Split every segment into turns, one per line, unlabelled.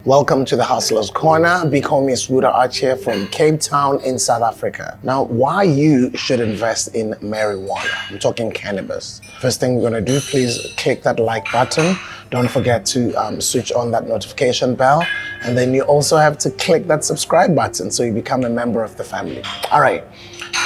Welcome to the Hustler's Corner. Big homie Swoota Arch here from Cape Town in South Africa. Now, why you should invest in marijuana? I'm talking cannabis. First thing we're gonna do, please click that like button. Don't forget to switch on that notification bell. And then you also have to click that subscribe button so you become a member of the family. All right,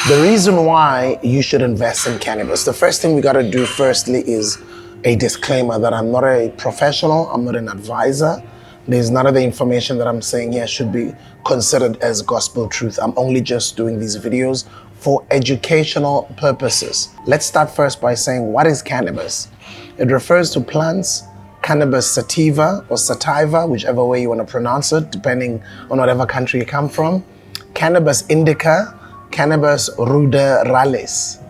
the reason why you should invest in cannabis. The first thing we gotta do firstly is a disclaimer that I'm not a professional, I'm not an advisor. There's none of the information that I'm saying here should be considered as gospel truth. I'm only just doing these videos for educational purposes. Let's start first by saying, what is cannabis? It refers to plants, cannabis sativa or sativa, whichever way you want to pronounce it, depending on whatever country you come from. Cannabis indica, cannabis ruderalis.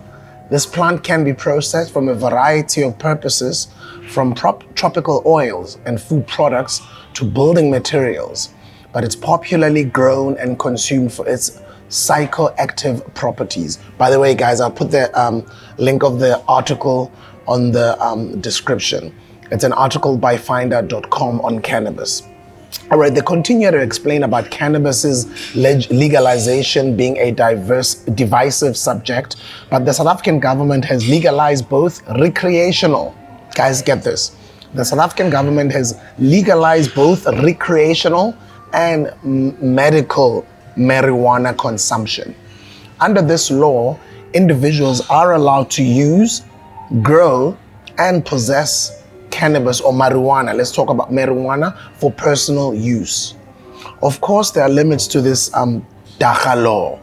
This plant can be processed from a variety of purposes, from tropical oils and food products to building materials, but it's popularly grown and consumed for its psychoactive properties. By the way, guys, I'll put the link of the article on the description. It's an article by finder.com on cannabis. All right, they continue to explain about cannabis's legalization being a divisive subject, but the South African government has legalized both recreational. Guys, get this. The South African government has legalized both recreational and medical marijuana consumption. Under this law, individuals are allowed to use, grow, and possess cannabis or marijuana. Let's talk about marijuana for personal use. Of course, there are limits to this DACA law.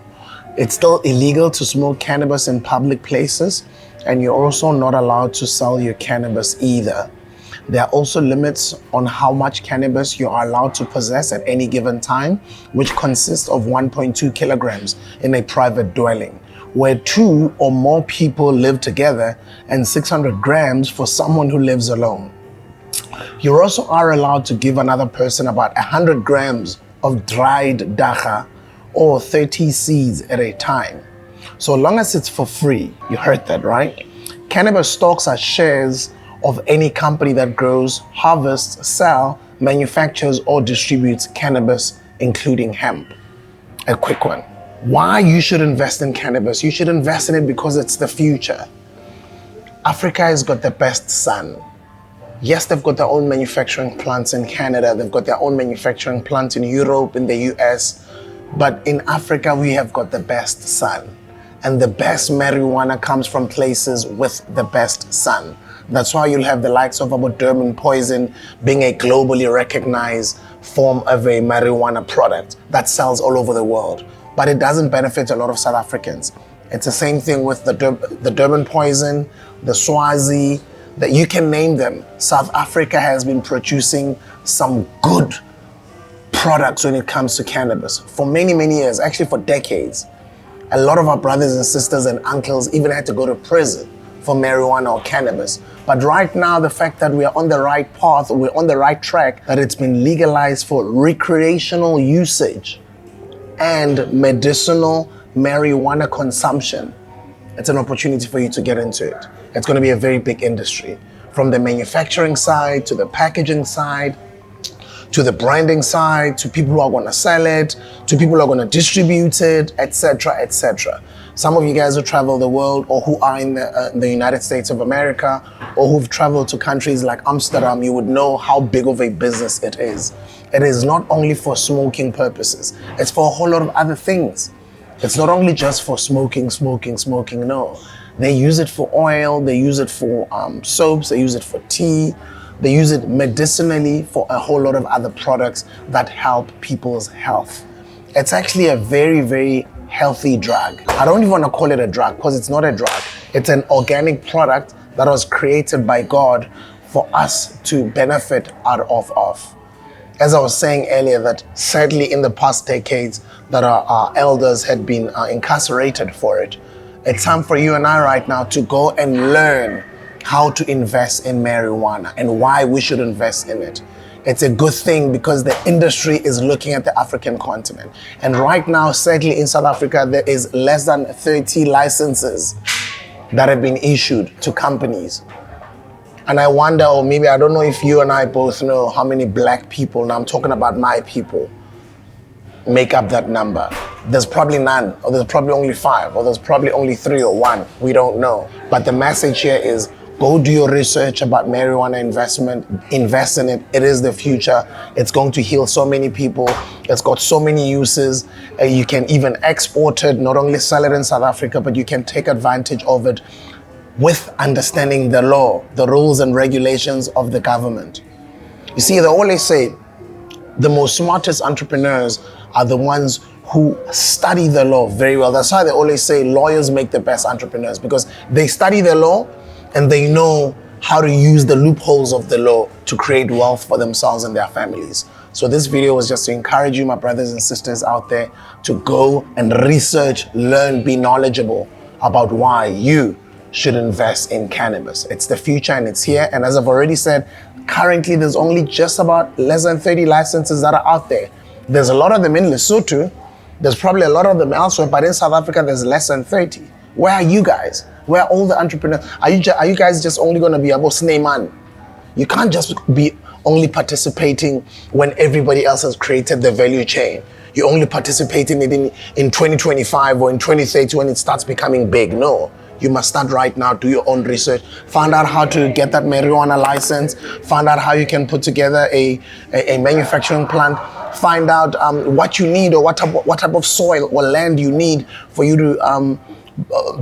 It's still illegal to smoke cannabis in public places, and you're also not allowed to sell your cannabis either. There are also limits on how much cannabis you are allowed to possess at any given time, which consists of 1.2 kilograms in a private dwelling, where 2 or more people live together, and 600 grams for someone who lives alone. You also are allowed to give another person about 100 grams of dried dacha or 30 seeds at a time, so long as it's for free. You heard that, right? Cannabis stocks are shares of any company that grows, harvests, sells, manufactures, or distributes cannabis, including hemp. A quick one. Why you should invest in cannabis? You should invest in it because it's the future. Africa has got the best sun. Yes, they've got their own manufacturing plants in Canada, they've got their own manufacturing plants in Europe, in the US, but in Africa, we have got the best sun. And the best marijuana comes from places with the best sun. That's why you'll have the likes of Durban poison being a globally recognized form of a marijuana product that sells all over the world. But it doesn't benefit a lot of South Africans. It's the same thing with the Durban poison, the Swazi, that you can name them. South Africa has been producing some good products when it comes to cannabis for many, many years, actually for decades. A lot of our brothers and sisters and uncles even had to go to prison for marijuana or cannabis. But right now, the fact that we are on the right path, we're on the right track, that it's been legalized for recreational usage and medicinal marijuana consumption, it's an opportunity for you to get into it. It's going to be a very big industry, from the manufacturing side to the packaging side, to the branding side, to people who are going to sell it, to people who are going to distribute it, etc., etc. Some of you guys who travel the world, or who are in the United States of America, or who've traveled to countries like Amsterdam, you would know how big of a business it is. It is not only for smoking purposes, it's for a whole lot of other things. It's not only just for smoking, no. They use it for oil, they use it for soaps, they use it for tea, they use it medicinally for a whole lot of other products that help people's health. It's actually a very, very healthy drug. I don't even want to call it a drug because it's not a drug. It's an organic product that was created by God for us to benefit out of. As I was saying earlier, that sadly in the past decades that our elders had been incarcerated for it. It's time for you and I right now to go and learn how to invest in marijuana and why we should invest in it. It's a good thing because the industry is looking at the African continent. And right now, sadly in South Africa, there is less than 30 licenses that have been issued to companies. And I wonder, or maybe I don't know if you and I both know how many black people, now I'm talking about my people, make up that number. There's probably none, or there's probably only 5, or there's probably only 3 or 1. We don't know. But the message here is, go do your research about marijuana investment, invest in it. It is the future. It's going to heal so many people. It's got so many uses. You can even export it, not only sell it in South Africa, but you can take advantage of it with understanding the law, the rules and regulations of the government. You see, they always say the most smartest entrepreneurs are the ones who study the law very well. That's why they always say lawyers make the best entrepreneurs, because they study the law and they know how to use the loopholes of the law to create wealth for themselves and their families. So this video was just to encourage you, my brothers and sisters out there, to go and research, learn, be knowledgeable about why you should invest in cannabis. It's the future and it's here. And as I've already said, currently there's only just about less than 30 licenses that are out there. There's a lot of them in Lesotho. There's probably a lot of them elsewhere, but in South Africa, there's less than 30. Where are you guys? Where are all the entrepreneurs? Are you guys just only going to be about Sneyman? You can't just be only participating when everybody else has created the value chain. You're only participating in 2025 or in 2030 when it starts becoming big. No. You must start right now, do your own research, find out how to get that marijuana license, find out how you can put together a manufacturing plant, find out what you need or what type of soil or land you need for you to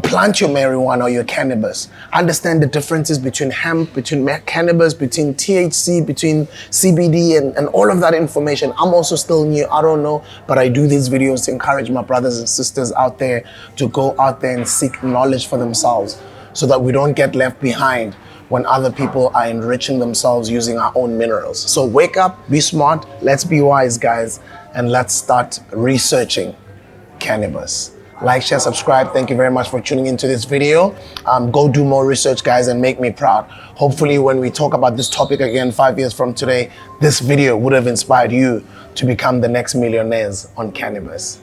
plant your marijuana or your cannabis. Understand the differences between hemp, between cannabis, between THC, between CBD, and all of that information. I'm also still new, I don't know, but I do these videos to encourage my brothers and sisters out there to go out there and seek knowledge for themselves so that we don't get left behind when other people are enriching themselves using our own minerals. So wake up, be smart, let's be wise, guys, and let's start researching cannabis. Like, share, subscribe. Thank you very much for tuning into this video. Go do more research, guys, and make me proud. Hopefully, when we talk about this topic again 5 years from today, this video would have inspired you to become the next millionaires on cannabis.